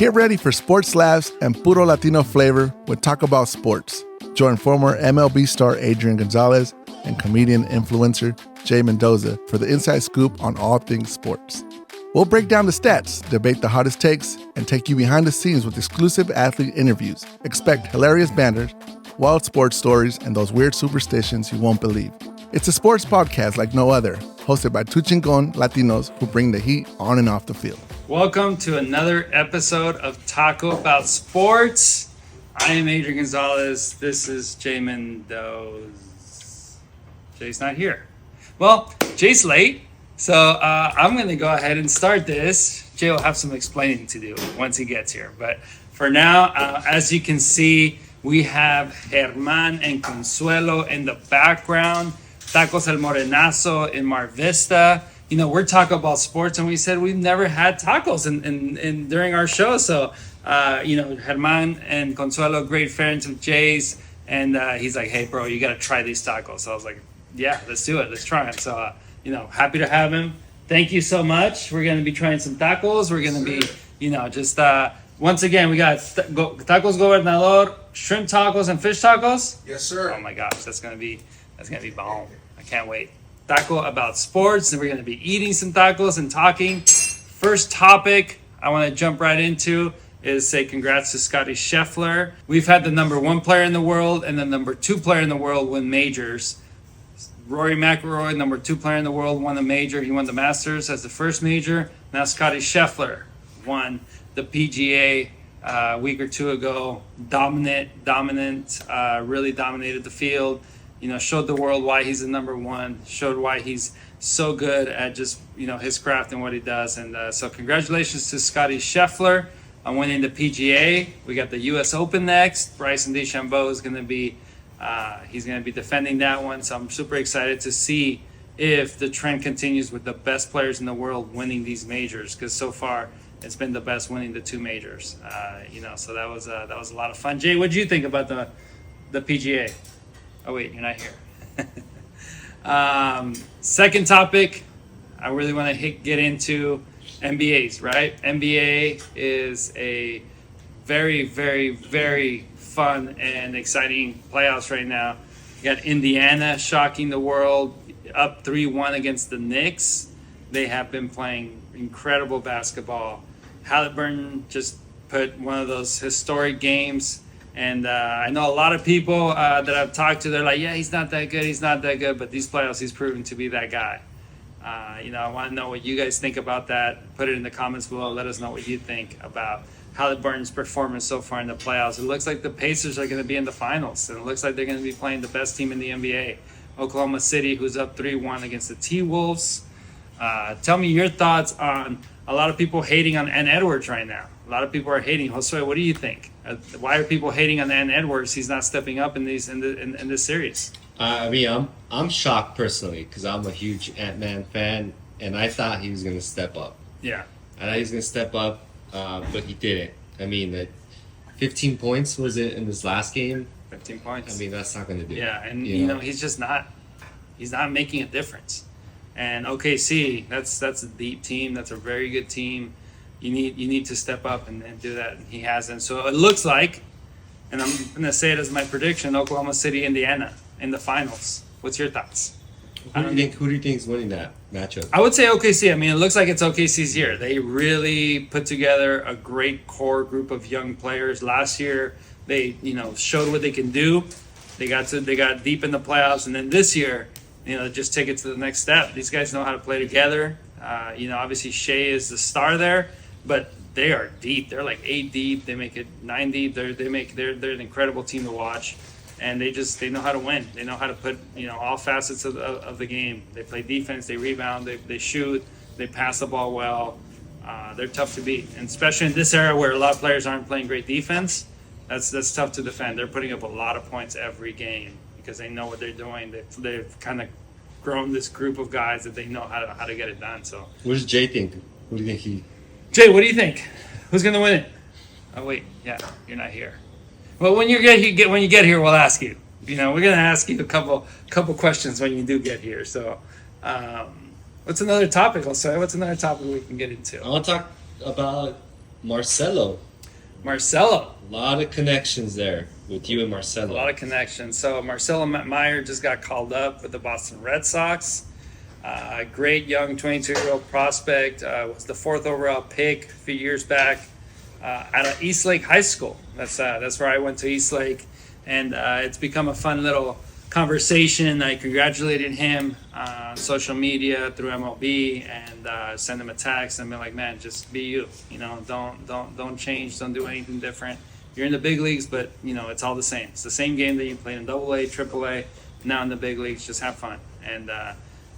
Get ready for sports laughs and puro Latino flavor with Talk About Sports. Join former MLB star Adrian Gonzalez and comedian influencer Jay Mendoza for the inside scoop on all things sports. We'll break down the stats, debate the hottest takes, and take you behind the scenes with exclusive athlete interviews. Expect hilarious banners, wild sports stories, and those weird superstitions you won't believe. It's a sports podcast like no other, hosted by two chingon Latinos who bring the heat on and off the field. Welcome to another episode of Taco About Sports. I am Adrian Gonzalez. This is Jay Mendoza. Jay's not here. Well, Jay's late, so I'm going to go ahead and start this. Jay will have some explaining to do once he gets here. But for now, as you can see, we have German and Consuelo in the background. Tacos El Morenazo in Mar Vista. You know, we're talking about sports, and we said we've never had tacos in during our show. So, German and Consuelo, great friends of Jay's, and he's like, "Hey, bro, you got to try these tacos." So I was like, "Yeah, let's do it. Let's try them." So, happy to have him. Thank you so much. We're going to be trying some tacos. We're going to be, once again, we got tacos gobernador, shrimp tacos, and fish tacos. Yes, sir. Oh my gosh, that's gonna be bomb. I can't wait. Taco About Sports, and we're gonna be eating some tacos and talking. First topic I want to jump right into is say congrats to Scotty Scheffler. We've had the number 1 player in the world and the number 2 player in the world win majors. Rory McIlroy, number 2 player in the world, won a major. He won the Masters as the first major. Now Scotty Scheffler won the PGA a week or two ago. Dominant, really dominated the field. Showed the world why he's the number 1. Showed why he's so good at just his craft and what he does. And so congratulations to Scotty Scheffler on winning the PGA. We got the U.S. Open next. Bryson DeChambeau is going to be defending that one. So I'm super excited to see if the trend continues with the best players in the world winning these majors, because so far it's been the best winning the 2 majors. So that was a lot of fun. Jay, what did you think about the PGA? Oh wait, you're not here. Second topic, I really want to get into NBAs, right? NBA is a very, very, very fun and exciting playoffs right now. You got Indiana shocking the world, up 3-1 against the Knicks. They have been playing incredible basketball. Halliburton just put one of those historic games. And I know a lot of people that I've talked to, they're like, yeah, he's not that good. But these playoffs, he's proven to be that guy. I want to know what you guys think about that. Put it in the comments below. Let us know what you think about Halliburton's performance so far in the playoffs. It looks like the Pacers are going to be in the finals. And it looks like they're going to be playing the best team in the NBA, Oklahoma City, who's up 3-1 against the T-Wolves. Tell me your thoughts on a lot of people hating on Ant Edwards right now. A lot of people are hating. Josue, what do you think? Why are people hating on Ant Edwards? He's not stepping up in this series. I'm shocked personally because I'm a huge Ant-Man fan, and I thought he was going to step up. Yeah. I thought he was going to step up, but he didn't. 15 points was it in this last game? 15 points. That's not going to do it. Yeah, and he's just not. He's not making a difference. And OKC, that's a deep team. That's a very good team. You need to step up and do that. And he hasn't. So it looks like, and I'm going to say it as my prediction, Oklahoma City, Indiana in the finals. What's your thoughts? Who do you think is winning that matchup? I would say OKC. It looks like it's OKC's year. They really put together a great core group of young players. Last year, they showed what they can do. They got deep in the playoffs, and then this year, just take it to the next step. These guys know how to play together. Obviously Shea is the star there, but they are deep. They're like 8 deep. They make it 9 deep. They're an incredible team to watch, and they know how to win. They know how to put all facets of the game. They play defense. They rebound. They shoot. They pass the ball well. They're tough to beat, and especially in this era where a lot of players aren't playing great defense. That's tough to defend. They're putting up a lot of points every game because they know what they're doing. They've kind of grown this group of guys that they know how to get it done. So, what does Jay think? What do you think Jay, what do you think? Who's going to win it? Oh wait, yeah, you're not here. Well, when you get here, we'll ask you. We're going to ask you a couple questions when you do get here. So, what's another topic? What's another topic we can get into? I want to talk about Marcelo Marcelo. A lot of connections there with you and A Marcelo. lot of connections. So Marcelo Mayer just got called up with the Boston Red Sox. Great young 22-year-old prospect. Was the 4th overall pick a few years back out of Eastlake High School. That's where I went to Eastlake, and it's become a fun little conversation. I congratulated him on social media through MLB and sent him a text and been like, man, just be you. You know, don't change, don't do anything different. You're in the big leagues, but you know it's all the same. It's the same game that you played in AA, AAA. Now in the big leagues, just have fun. And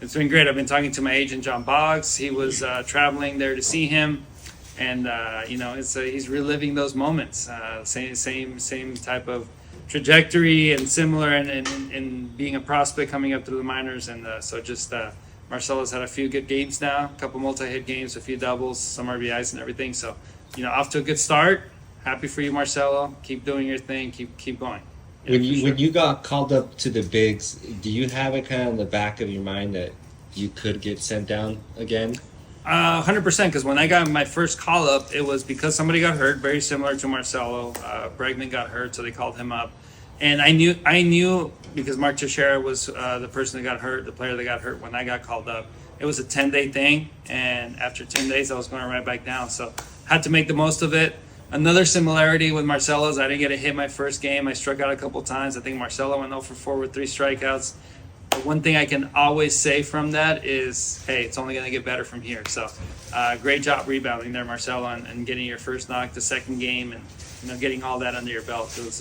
it's been great. I've been talking to my agent John Boggs. He was traveling there to see him, and you know he's reliving those moments. Same type of trajectory and similar in being a prospect coming up through the minors. And so just Marcelo's had a few good games now, a couple multi-hit games, a few doubles, some RBIs and everything. So you know off to a good start. Happy for you, Marcelo. Keep doing your thing. Keep going. Yeah, When you got called up to the bigs, do you have it kind of in the back of your mind that you could get sent down again? 100%. Because when I got my first call up, it was because somebody got hurt, very similar to Marcelo. Bregman got hurt, so they called him up, and I knew because Mark Teixeira was the person that got hurt, the player that got hurt when I got called up. It was a 10-day thing, and after 10 days, I was going right back down. So had to make the most of it. Another similarity with Marcelo is I didn't get a hit my first game. I struck out a couple times. I think Marcelo went 0 for 4 with 3 strikeouts. But one thing I can always say from that is, hey, it's only going to get better from here. So great job rebounding there, Marcelo, and getting your first knock, the second game, and you know getting all that under your belt. It was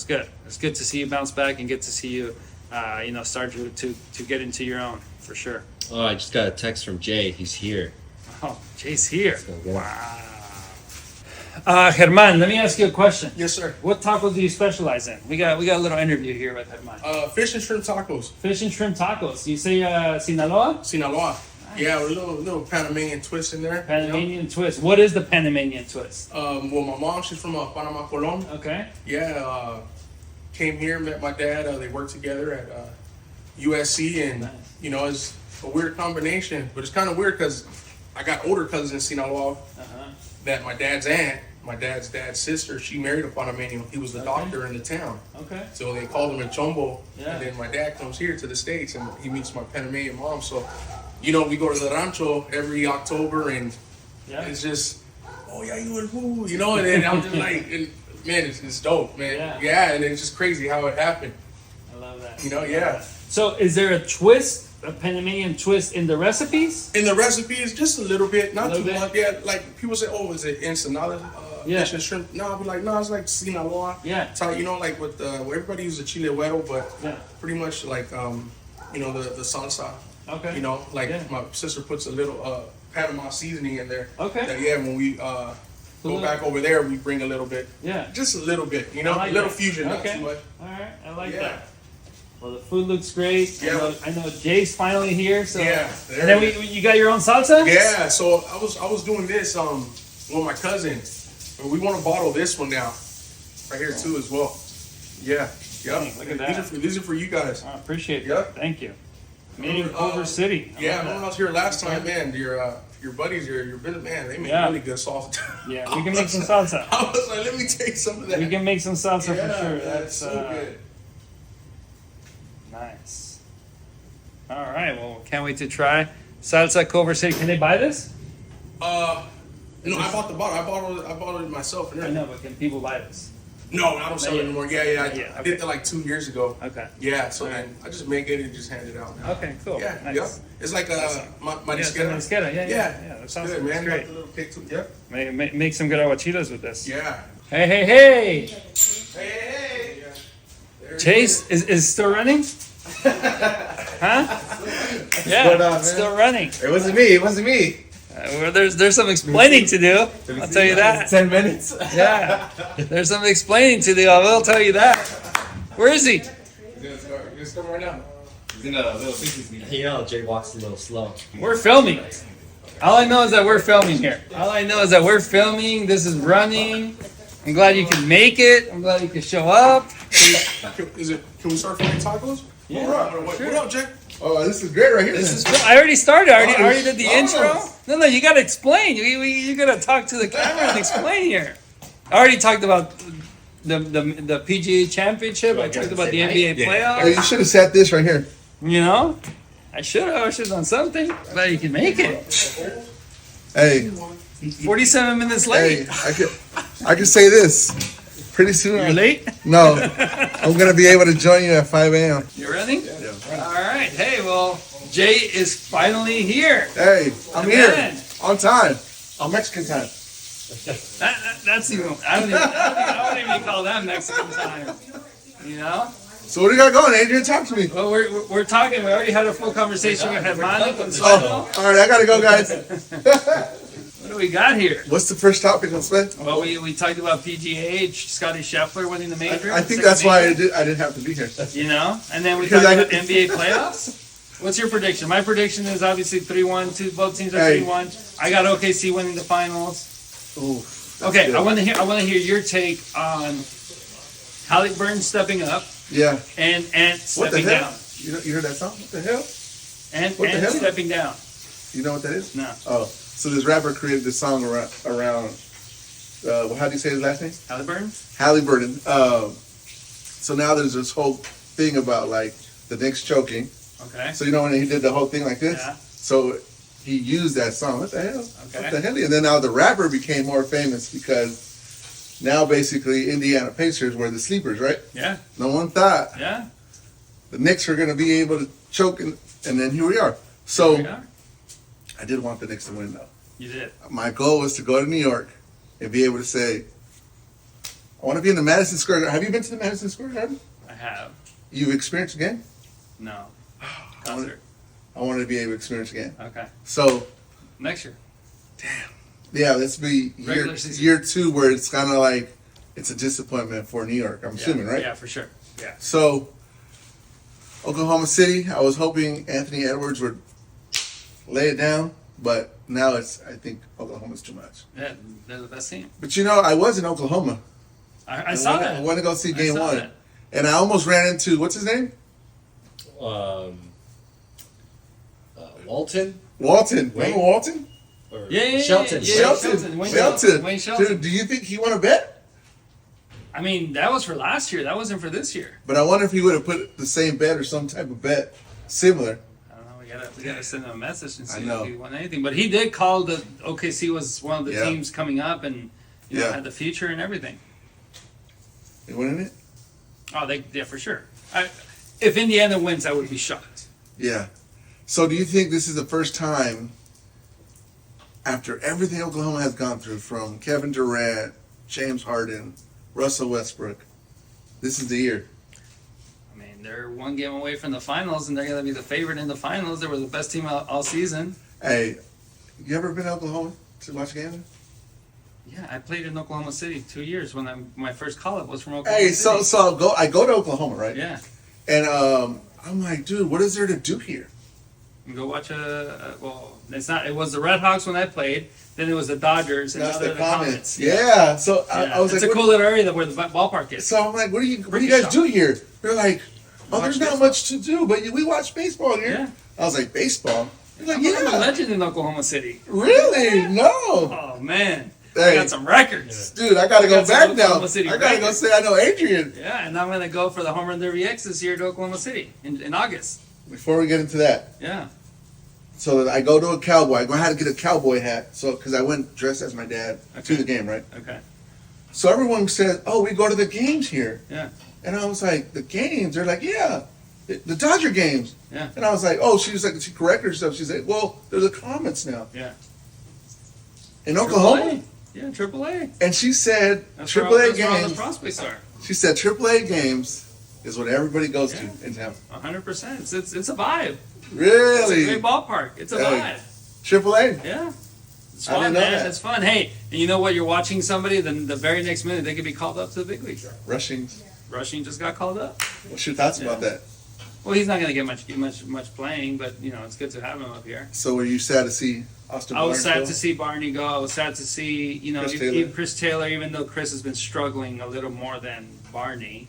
good. It was good to see you bounce back and get to see you, start to get into your own for sure. Oh, I just got a text from Jay. He's here. Oh, Jay's here. Let's go get him. Wow. German, let me ask you a question. Yes, sir. What tacos do you specialize in? We got a little interview here with German. Fish and shrimp tacos. Fish and shrimp tacos. You say Sinaloa? Sinaloa. Yeah, with a little Panamanian twist in there. Panamanian twist. What is the Panamanian twist? Well, my mom, she's from Panama, Colón. Okay. Yeah, came here, met my dad. They worked together at USC, and Nice. you know, it's a weird combination, but it's kind of weird because I got older cousins in Sinaloa that my dad's aunt, my dad's sister, she married a Panamanian. He was the doctor in the town. Okay. So they called him El Chombo, Yeah. and then my dad comes here to the States, and he meets my Panamanian mom. So, you know, we go to the rancho every October, and Yeah. it's just, oh yeah, you and who, you know, and then I'm just like, man, it's dope, man. Yeah, and it's just crazy how it happened. I love that. You know, yeah. So is there a twist, a Panamanian twist in the recipes? In the recipes, just a little bit, not Little too bit? much. Yeah, like people say, oh, is it ensalada? Yeah. Fish and shrimp? No, I'll be like, no, it's like Sinaloa. Yeah. So, you know, like with where everybody uses a chile güero, but Yeah. pretty much like, you know, the salsa. Okay. You know, like Yeah. my sister puts a little Panama seasoning in there. Okay. That, yeah, when we go little- back over there, we bring a little bit. Yeah. Just a little bit, you know, I like a little that. fusion, not Okay. too much. All right. I like Yeah. that. Well, the food looks great. Yeah. I know Jay's finally here. So. Yeah, And then you got your own salsa? Yeah, so I was doing this with my cousin. We want to bottle this one now, right here too as well. Yeah, yeah. Dang, look at that. These are for you guys. I appreciate Yeah. that. Thank you. Made in Culver City. I Yeah, love when that. I was here last time, man, your buddies, your business, man, they make Yeah. really good salsa. Yeah, we can make some salsa. I was like, let me take some of that. We can make some salsa yeah, for sure. man, That's so good. nice. All right. Well, can't wait to try salsa Culver City. Can they buy this? No, I bought the bottle. I bought it myself. And I everything. know, but can people buy this? No, I don't sell it anymore. Yeah. I Yeah, did that like 2 years ago. Okay. Yeah, so then I just make it and just hand it out now. Okay. Cool. Yeah, Nice. yeah. It's like marisquera. Marisquera, yeah. Yeah, That sounds good, man. great. Got the little kick too. Yep. Make some good aguachilas with this. Yeah. Hey. Hey. There it Chase is still running? Huh? Yeah, going on, it's man? still running. It wasn't me. Well, there's some explaining to do. I'll tell you that. 10 minutes. Yeah, there's some explaining to do. I will tell you that. Where is he? He's gonna start right now. He's in a little business meeting. You know, Jay walks a little slow. We're filming. All I know is that we're filming here. All I know is that we're filming. This is running. I'm glad you can make it. I'm glad you can show up. Can we start frying tacos? Yeah, What sure. up, Jack? Oh, this is great right here. This is cool. I already started. I already did the Oh. intro. No, you gotta explain. You gotta talk to the camera and explain here. I already talked about the PGA Championship. I talked about the NBA Hey, playoffs. you should have sat this right here. You know, I should have done something, but you can make it. Hey, 47 minutes late. hey, I can say this. Pretty soon, You're late. No, I'm gonna be able to join you at 5 a.m. You ready? Yeah. All right. Hey, well, Jay is finally here. Hey, I'm The here man. on time, on Mexican time. That's even. I wouldn't even call that Mexican time. You know. So what do you got going, Adrian? Talk to me. Well, we're talking. We already had a full conversation with Hermano Gonzalo. Oh, all right, I gotta go, guys. What do we got here? What's the first topic, Jose? Well, we talked about PGA, Scotty Scheffler winning the major. I think second that's why major, I didn't have to be here. You know, and then we Because talked I- about NBA playoffs. What's your prediction? My prediction is obviously 3-1. Both teams are Hey. 3-1. I got OKC winning the finals. Ooh, that's Okay, good. I want to hear your take on Halliburton stepping up Yeah. and What the stepping hell? down You heard that song? What the hell? and What the hell? stepping down. You know what that is? No, Oh, so this rapper created this song around how do you say his last name? Halliburton. Halliburton. So now there's this whole thing about like the Knicks choking. Okay. So you know when he did the whole thing like this? Yeah. So he used that song. What the hell? Okay. What the hell? And then now the rapper became more famous because now basically Indiana Pacers were the sleepers, right? Yeah. No one thought Yeah. the Knicks were going to be able to choke, and then here we are. So Here we are. I did want the Knicks to win, though. You did. My goal was to go to New York and be able to say, I want to be in the Madison Square Garden. Have you been to the Madison Square Garden? I have. You've experienced a game? No. I wanted, Concert. I wanted to be able to experience a game. Okay. So, Next year. yeah, this will be Regular season. year 2 where it's kind of like it's a disappointment for New York, I'm assuming, right? Yeah, for sure. Yeah. So, Oklahoma City, I was hoping Anthony Edwards would lay it down, but now I think Oklahoma's too much. Yeah, they're the best team. But you know, I was in Oklahoma. I saw that. I went to go see I game saw 1. that. And I almost ran into, what's his name? Walton? Walton. Wayne? Remember Walton? Or Yeah. Shelton. Shelton. Wayne Shelton. Wayne Shelton. Dude, do you think he won a bet? I mean, that was for last year. That wasn't for this year. But I wonder if he would have put the same bet or some type of bet similar. I don't know. We gotta send him a message and see I know. if he won anything. But he did call the OKC was one of the Yeah. teams coming up and you know, Yeah. had the future and everything. He winning it? Oh, yeah, for sure. If Indiana wins, I would be shocked. Yeah. So do you think this is the first time after everything Oklahoma has gone through, from Kevin Durant, James Harden, Russell Westbrook, this is the year? I mean, they're one game away from the finals, and they're going to be the favorite in the finals. They were the best team all season. Hey, you ever been to Oklahoma to watch a game? Yeah, I played in Oklahoma City 2 years when my first call-up was from Oklahoma Hey, City. so I go to Oklahoma, right? Yeah, And I'm like, dude, what is there to do here? and go watch well, it was the Red Hawks when I played. Then it was the Dodgers, and That's now they're the the comments. Comets. Yeah. So Yeah. I was it's like, a cool little area where the ballpark is. So I'm like, what do you Pretty guys shocked. do here? They're like, oh, Watch there's not baseball. much to do, but we watch baseball here. Yeah. I was like, baseball? They're like, I'm a yeah. legend in Oklahoma City. Really? No. Oh man, I Hey. got some records. Dude, I gotta go Got some back now. Oklahoma City I gotta go records. say I know Adrian. Yeah, and I'm gonna go for the Home Run Derby X this year to Oklahoma City in August. Before we get into that, Yeah. so I go to a cowboy. I had to get a cowboy hat, so because I went dressed as my dad to Okay. the game, right? Okay. So everyone said, "Oh, we go to the games here." Yeah. And I was like, "The games?" They're like, "Yeah, the Dodger games." Yeah. And I was like, "Oh," she was like, she corrected herself. She said, "Well, there's a Comets now Yeah. in Oklahoma." AAA. Yeah, AAA. And she said, That's "AAA where all the games." prospects are. She said, "AAA games is what everybody goes to in town." 100%. It's a vibe. It's a Really? great ballpark. It's a Hey. vibe. AAA? Yeah. It's I fun, didn't know man. that. It's fun. Hey, and you know what? You're watching somebody, then the very next minute they could be called up to the big leagues. Rushing. Rushing just got called up. What's your thoughts about that? Well, he's not going to get much playing, but you know it's good to have him up here. So were you sad to see Austin I was Barnes sad go? to see Barney go. I was sad to see, Chris even Taylor. Chris Taylor, even though Chris has been struggling a little more than Barney.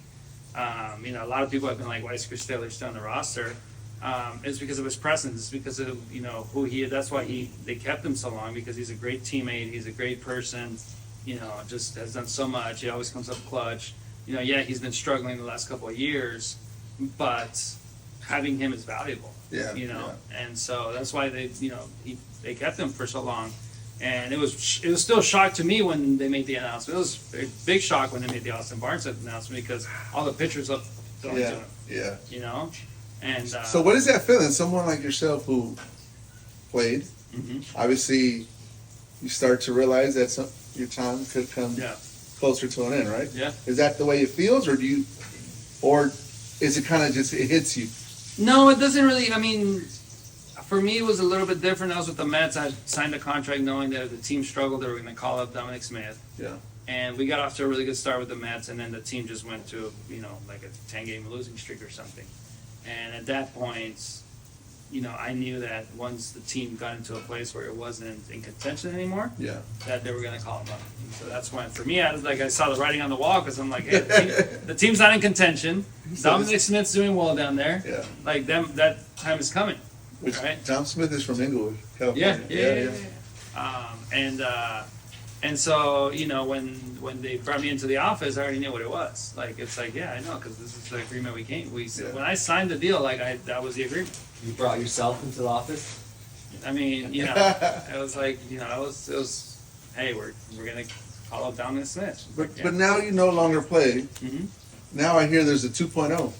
A lot of people have been like, why is Chris Taylor still on the roster? It's because of his presence. It's because of, who he is. That's why they kept him so long, because he's a great teammate. He's a great person. just has done so much. He always comes up clutch. Yeah, he's been struggling the last couple of years, but having him is valuable. Yeah. And so that's why they kept him for so long. And it was still shock to me when they made the announcement. It was a big shock when they made the Austin Barnes announcement because all the pitchers up going to him. Yeah. And so what is that feeling? Someone like yourself who played, obviously, you start to realize that your time could come closer to an end, right? Yeah. Is that the way it feels, or is it kind of just it hits you? No, it doesn't really. I mean, for me, it was a little bit different. I was with the Mets. I signed a contract knowing that if the team struggled, they were going to call up Dominic Smith. Yeah. And we got off to a really good start with the Mets, and then the team just went to, like a 10-game losing streak or something. And at that point, I knew that once the team got into a place where it wasn't in contention anymore, that they were going to call him up. And so that's when, for me, I saw the writing on the wall because I'm like, hey, the team's not in contention. Dominic Smith's doing well down there. Yeah. Like, that time is coming. Right? Tom Smith is from Inglewood, California. Yeah. And so, when they brought me into the office, I already knew what it was. Like, it's like, yeah, I know, because this is the agreement we came. When I signed the deal, that was the agreement. You brought yourself into the office? I mean, it was like, it was, hey, we're gonna call up Dominic Smith. But now you no longer play. Mm-hmm. Now I hear there's a 2.0. Well,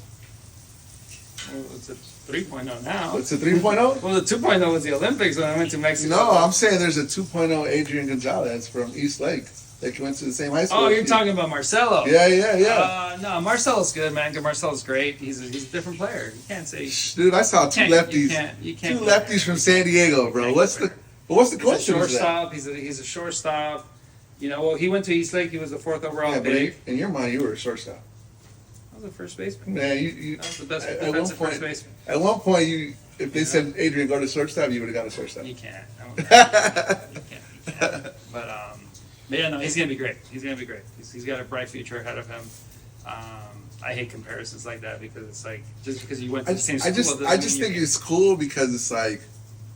it's a 3.0 now. It's a 3.0? Well, the 2.0 was the Olympics when I went to Mexico. No, I'm saying there's a 2.0 Adrian Gonzalez from East Lake. They went to the same high school. Oh, you're talking about Marcelo. Yeah. No, Marcelo's good, man. Marcelo's great. He's a different player. You can't say. Dude, I saw two lefties. You can't. Two lefties from San Diego, bro. What's the coincidence? He's a shortstop. He's a shortstop. Well, he went to East Lake. He was the 4th overall pick. In your mind, you were a shortstop. I was a first baseman. Man, you that was the best defensive first baseman. At one point, if they said Adrian go to shortstop, you would have got a shortstop. You can't. You can't. But yeah, no, he's gonna be great. He's he's got a bright future ahead of him. I hate comparisons like that because it's like just because you went to the same school. I just think it's cool because it's like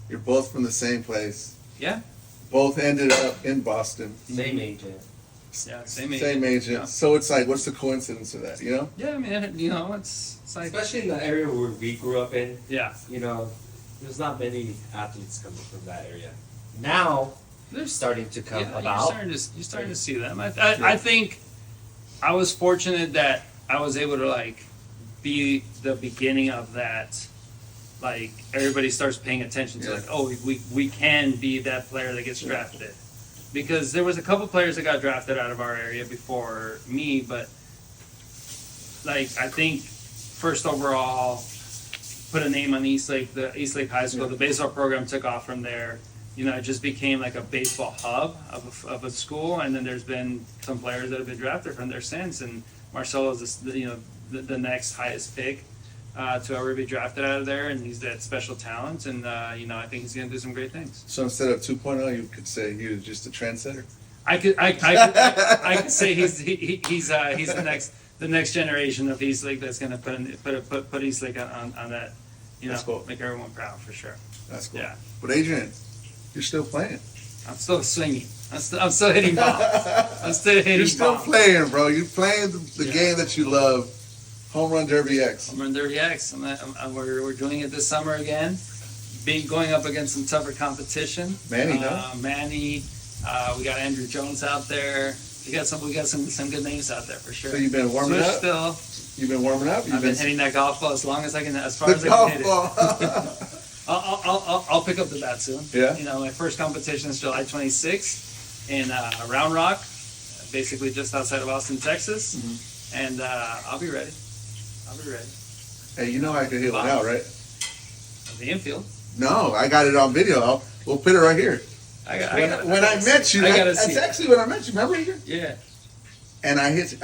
you're both from the same place. Yeah. Both ended up in Boston. Same agent. Yeah, same agent. Same agent. Yeah. So it's like, what's the coincidence of that? Yeah, I mean, it's like, especially in the area where we grew up in. Yeah. There's not many athletes coming from that area. Now they're starting to come about. You're starting to see them. I think I was fortunate that I was able to be the beginning of that. Like everybody starts paying attention to we can be that player that gets drafted. Because there was a couple players that got drafted out of our area before me, but I think first overall put a name on the East Lake High School. The baseball program took off from there. It just became like a baseball hub of a school, and then there's been some players that have been drafted from there since. And Marcelo's the next highest pick to ever be drafted out of there, and he's that special talent, and I think he's going to do some great things. So instead of 2.0, you could say he was just a trendsetter. I could say he's the next generation of East Lake that's going to put East Lake on that. That's cool. Make everyone proud for sure. That's cool. Yeah. But Adrian, you're still playing. I'm still swinging. I'm still hitting balls. You're still playing, bro. You're playing the game that you love. Home Run Derby X. Home Run Derby X. We're doing it this summer again. Going up against some tougher competition. Manny, Manny. We got Andrew Jones out there. We got some good names out there for sure. So you've been warming up. Still. You've been warming up. I've been hitting that golf ball as far as I can hit it. I'll pick up the bat soon. Yeah. My first competition is July 26th in Round Rock, basically just outside of Austin, Texas, and I'll be ready. Hey, I can hit one out, right? The infield. No, I got it on video. We'll put it right here. When I met you, that's actually when I met you. Remember here? Yeah. And I hit.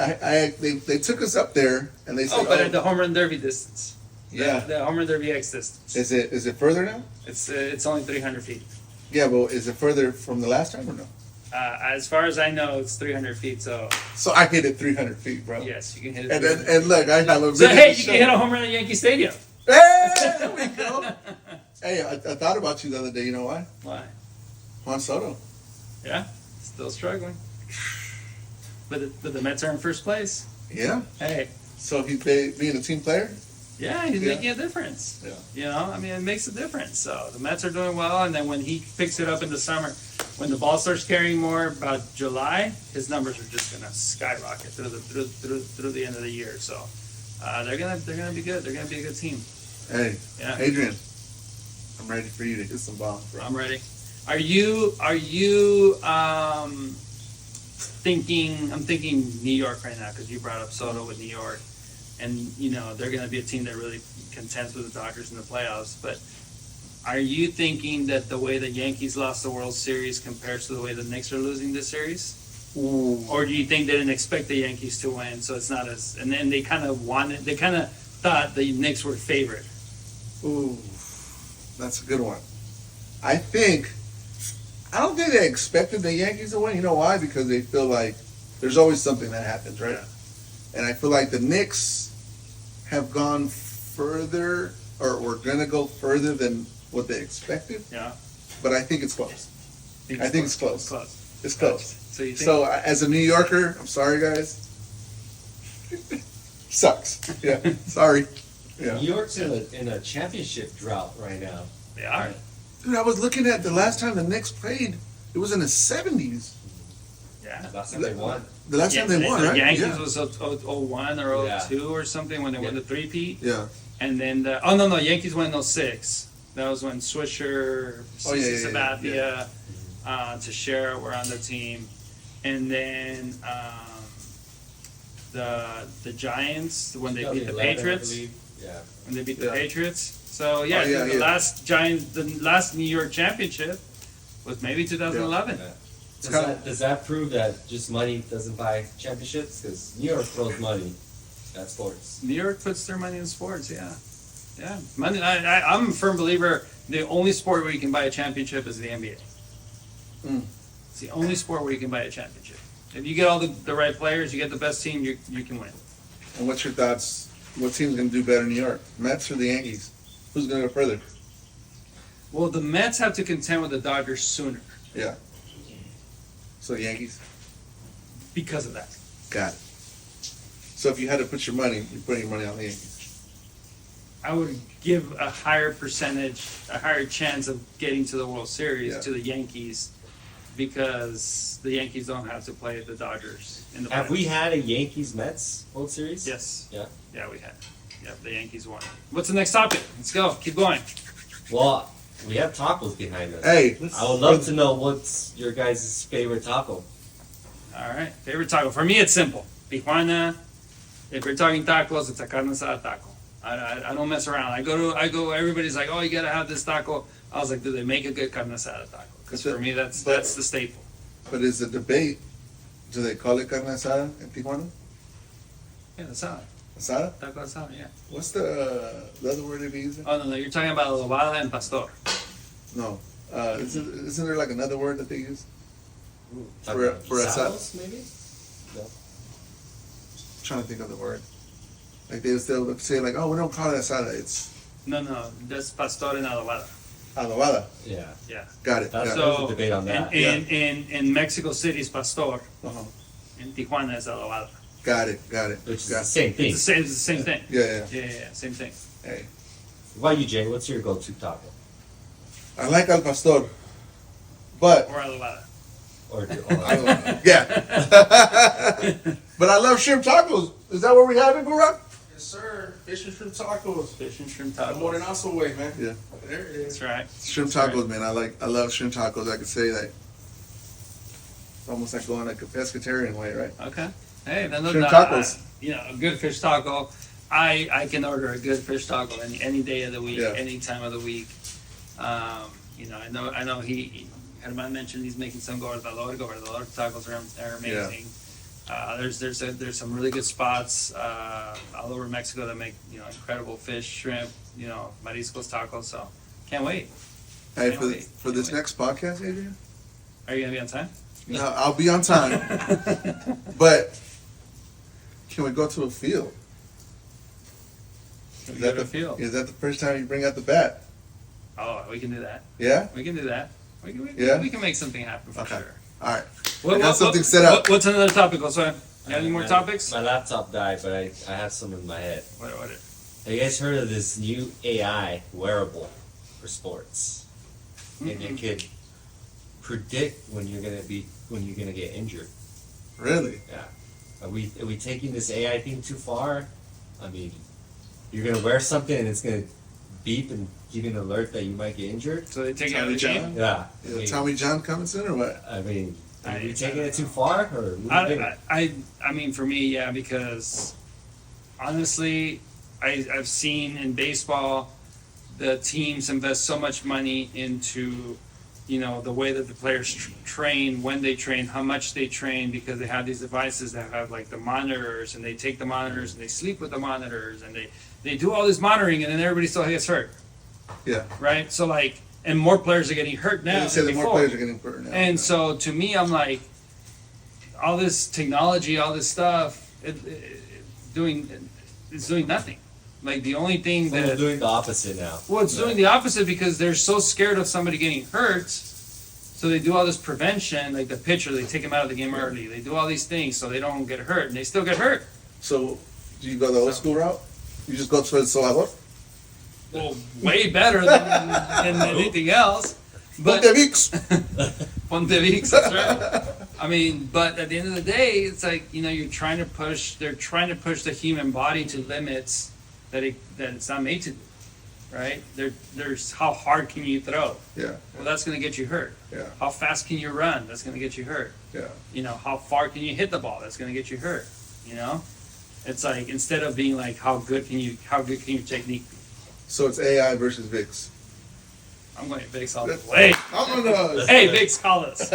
They took us up there, and they said, but at the Home Run Derby distance. Yeah. The Home Run Derby X distance. Is it further now? It's only 300 feet. Yeah, but is it further from the last time or no? As far as I know, it's 300 feet. So I hit it 300 feet, bro. Yes, you can hit it. And look, I have a video. So hey, you can hit a home run at Yankee Stadium. Hey, there we go. Hey, I thought about you the other day. You know why? Why? Juan Soto. Yeah, still struggling. but the Mets are in first place. Yeah. Hey, So he's being a team player. yeah, he's Yeah. making a difference. Yeah. You know, I mean, it makes a difference. So the Mets are doing well, and then when he picks it up in the summer, when the ball starts carrying more, about July, his numbers are just gonna skyrocket through the end of the year. So they're gonna be good. They're gonna be a good team. Hey, Yeah. Adrian, I'm ready for you to hit some bombs, bro. I'm ready. Are you thinking? I'm thinking New York right now because you brought up Soto with New York, and you know they're going to be a team that really contends with the Dodgers in the playoffs. But are you thinking that the way the Yankees lost the World Series compares to the way the Knicks are losing this series? Ooh. Or do you think they didn't expect the Yankees to win, so it's not as? And then they kind of wanted. They kind of thought the Knicks were favored. Ooh, that's a good one. I don't think they expected the Yankees to win. You know why? Because they feel like there's always something that happens, right? Yeah. And I feel like the Knicks have gone further, or were going to go further than what they expected. Yeah. But I think it's close. I think it's close. Close. It's close. So you think? So as a New Yorker, I'm sorry, guys. Sucks. Yeah. Sorry. Yeah. New York's in a championship drought right now. They are. Dude, I was looking at the last time the Knicks played. It was in the 70s. Yeah. Last time they won. The last time they won, the right? Yankees Yeah. was 01 or 02 or something when they won the three-peat. Yeah. And then, Yankees won in 06. That was when Swisher, Oh, yeah, CC yeah, yeah. Sabathia, Teixeira were on the team. And then the Giants, when they beat the 2011, I Patriots. believe. Yeah. When they beat the Yeah. Patriots. So, yeah, Oh, yeah, the yeah. the last New York championship was maybe 2011. Yeah. Does that prove that just money doesn't buy championships? Because New York throws money at sports. New York puts their money in sports, yeah. Yeah. Money, I'm a firm believer the only sport where you can buy a championship is the NBA. Mm. It's the only sport where you can buy a championship. If you get all the right players, you get the best team, you can win. And what's your thoughts? What team's going to do better in New York? Mets or the Yankees? Who's going to go further? Well, the Mets have to contend with the Dodgers sooner Yeah. So Yankees? because of that. Got it. So if you had to put your money, you're putting your money on the Yankees. I would give a higher percentage, a higher chance of getting to the World Series Yeah. to the Yankees because the Yankees don't have to play the Dodgers in the Have playoffs. we had a Yankees Mets World Series? Yes. Yeah. Yeah, we had. Yep, the Yankees won. What's the next topic? Let's go. Keep going. Well, we have tacos behind us. Hey, I would love to know what's your guys' favorite taco. All right. Favorite taco. For me, it's simple. Tijuana. If we're talking tacos, it's a carne asada taco. I don't mess around. I go. Everybody's like, oh, you gotta have this taco. I was like, do they make a good carne asada taco? Because for me, that's the staple. but is the debate, do they call it carne asada in Tijuana? Yeah, asada. Asada? Taco asada. Yeah. What's the other word they're using? Oh no, you're talking about adobada and pastor. No. Isn't there like another word that they use? For asada? maybe? No. I'm trying to think of the word. Like they'll say like, oh, we don't call it asada. It's No, that's pastor and adobada. adobada. Yeah. Yeah. Got it. That's Yeah. There's a debate on that. In Mexico City is pastor. Uh-huh. In Tijuana is adobada. Got it. Which is Got the same thing. It's the same thing. Yeah. Yeah, same thing. Hey, Why you, Jay? What's your go-to taco? I like al pastor, but Or adobada. Or yeah. But I love shrimp tacos. Is that what we have in Burak? Yes, sir. Fish and shrimp tacos. Fish and shrimp The tacos. Morenazo way, man. Yeah. There it is. That's right. Shrimp tacos, man. I love shrimp tacos. I could say that. Almost like going like a pescatarian way, right? Okay. Hey, then Shrimp tacos. A good fish taco. I can order a good fish taco any day of the week, Yeah. any time of the week. I know Herman mentioned he's making some gobernador tacos are amazing. There's some really good spots all over Mexico that make incredible fish, shrimp, mariscos tacos. So can't wait. Hey, Can't wait. for this next podcast, Adrian, Are you gonna be on time? no, I'll be on time. But can we go to a field? We go to a field. Is that the first time you bring out the bat? Oh, we can do that. Yeah? We can do that. We Yeah? can make something happen for Okay. sure. All right. I got something set up. What's another topic? Also, you have any more topics? My laptop died, but I have some in my head. What? Have you guys heard of this new AI wearable for sports? And it could predict when you're gonna get injured. Really? Yeah. Are we taking this AI thing too far? I mean, you're gonna wear something and it's gonna beep and give you an alert that you might get injured. So they take it out of Tommy the John? game? Yeah. Tommy John coming soon or what? I mean, are we taking it too far? Or what do you think? I mean, for me, yeah, because honestly, I've seen in baseball the teams invest so much money into, the way that the players train, when they train, how much they train, because they have these devices that have like the monitors, and they take the monitors and they sleep with the monitors, and they do all this monitoring, and then everybody still gets hurt, Yeah. right? So and more players are getting hurt now. They say than that more before. players are getting hurt now. And so to me, I'm like, all this technology, all this stuff, it's doing nothing. Like the only thing We're that doing the opposite now. well, it's doing the opposite because they're so scared of somebody getting hurt. So they do all this prevention, like the pitcher, they take him out of the game early. They do all these things so they don't get hurt, and they still get hurt. So, do you go the old school route? You just go to el Salvador? Well, way better than anything else. But Ponte Vix. Ponte Vix, that's right. I mean, but at the end of the day, it's like, they're trying to push the human body to limits that it's not made to do, right? There's how hard can you throw? Yeah, Well, that's going to get you hurt. yeah, How fast can you run? That's going to get you hurt. yeah. How far can you hit the ball? That's going to get you hurt. It's like, instead of being like, how good can your technique be? So it's AI versus Vix. I'm going to Vicks all the way. I'm gonna. Hey, Vicks, call us.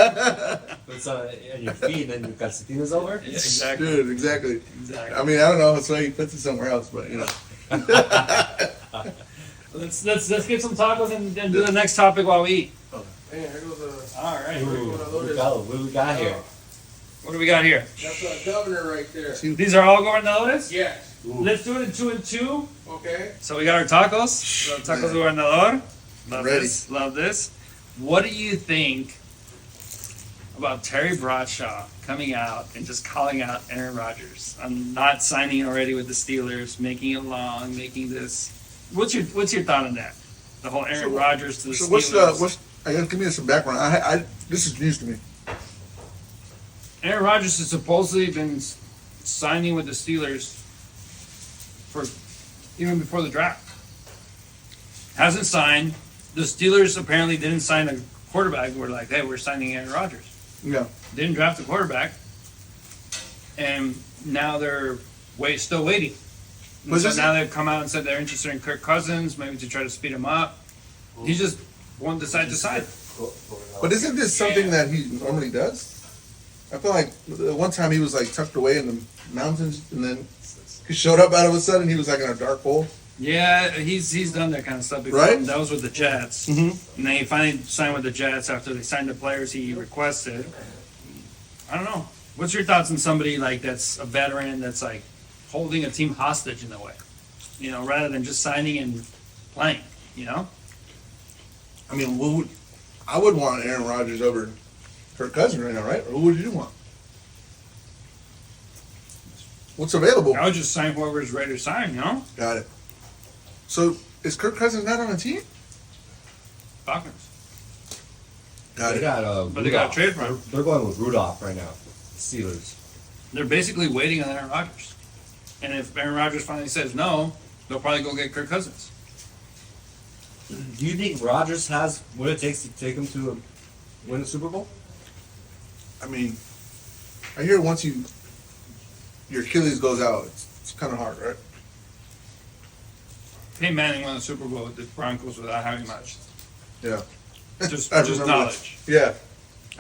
It's on your feet and then your calcetines over? Yeah, exactly. Dude, exactly. Exactly. I mean, I don't know. So he puts it somewhere else, but Let's get some tacos and do the next topic while we eat. Man, here goes All right. Ooh, what do we got here? What do we got here? that's a governor right there. These are all gobernadores? Yes. Let's do it in 2 and 2. Okay. So we got our tacos. So tacos gobernador. Love Ready. this. Love this. What do you think about Terry Bradshaw coming out and just calling out Aaron Rodgers? I'm not signing already with the Steelers, making it long, making this. What's your thought on that? The whole Aaron Rodgers to the so Steelers. I gotta give me some background. I this is news to me. Aaron Rodgers has supposedly been signing with the Steelers for even before the draft. Hasn't signed. The Steelers apparently didn't sign a quarterback. We're like, hey, we're signing Aaron Rodgers. Yeah. Didn't draft a quarterback, and now they're still waiting. And Was so this- now they've come out and said they're interested in Kirk Cousins, maybe to try to speed him up. He just won't decide to sign. But isn't this something that he normally does? I feel like the one time he was like tucked away in the mountains, and then he showed up out of a sudden. He was like in a dark hole. Yeah, he's done that kind of stuff before. Right? That was with the Jets. Mm-hmm. And then he finally signed with the Jets after they signed the players he requested. I don't know. What's your thoughts on somebody like that's a veteran that's like holding a team hostage in a way? Rather than just signing and playing, I mean, I would want Aaron Rodgers over Kirk Cousins right now, right? Or who would you want? What's available? I would just sign whoever's ready to sign, Got it. So is Kirk Cousins not on the team? Falcons. Got They it. got But they got a trade for him. They're going with Rudolph right now. The Steelers. They're basically waiting on Aaron Rodgers. And if Aaron Rodgers finally says no, they'll probably go get Kirk Cousins. Do you think Rodgers has what it takes to take him to win the Super Bowl? I mean, I hear once your Achilles goes out, it's kind of hard, right? Peyton Manning won the Super Bowl with the Broncos without having much. Yeah. Just I remember knowledge. that. Yeah,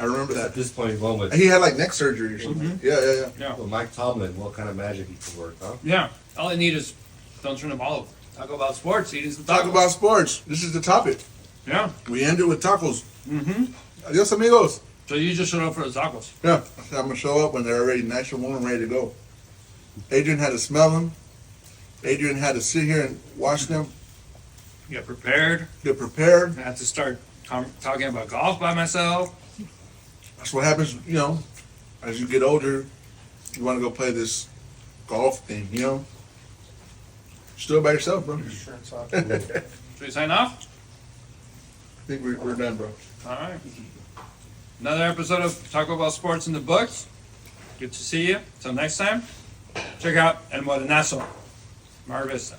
I remember At that. this point, he's going with He had like neck surgery or something. Mm-hmm. Yeah. Yeah. well, Mike Tomlin. What kind of magic he can work, huh? Yeah. All they need is don't turn the ball over. Talk about sports, eating some Talk tacos. about sports. This is the topic. Yeah. We end it with tacos. Mm-hmm. Adios, amigos. So you just showed up for the tacos. Yeah, I'm gonna show up when they're already nice and warm and ready to go. Adrian had to smell them. Adrian had to sit here and watch them, Get prepared. get prepared. I had to start talking about golf by myself. That's what happens, you know, as you get older, you want to go play this golf thing, you know? Just do it by yourself, bro. Insurance off. Should we sign off? I think we're done, bro. All right. Another episode of Talk About Sports in the books. Good to see you. Till next time, check out El Morenazo. Mar Vista.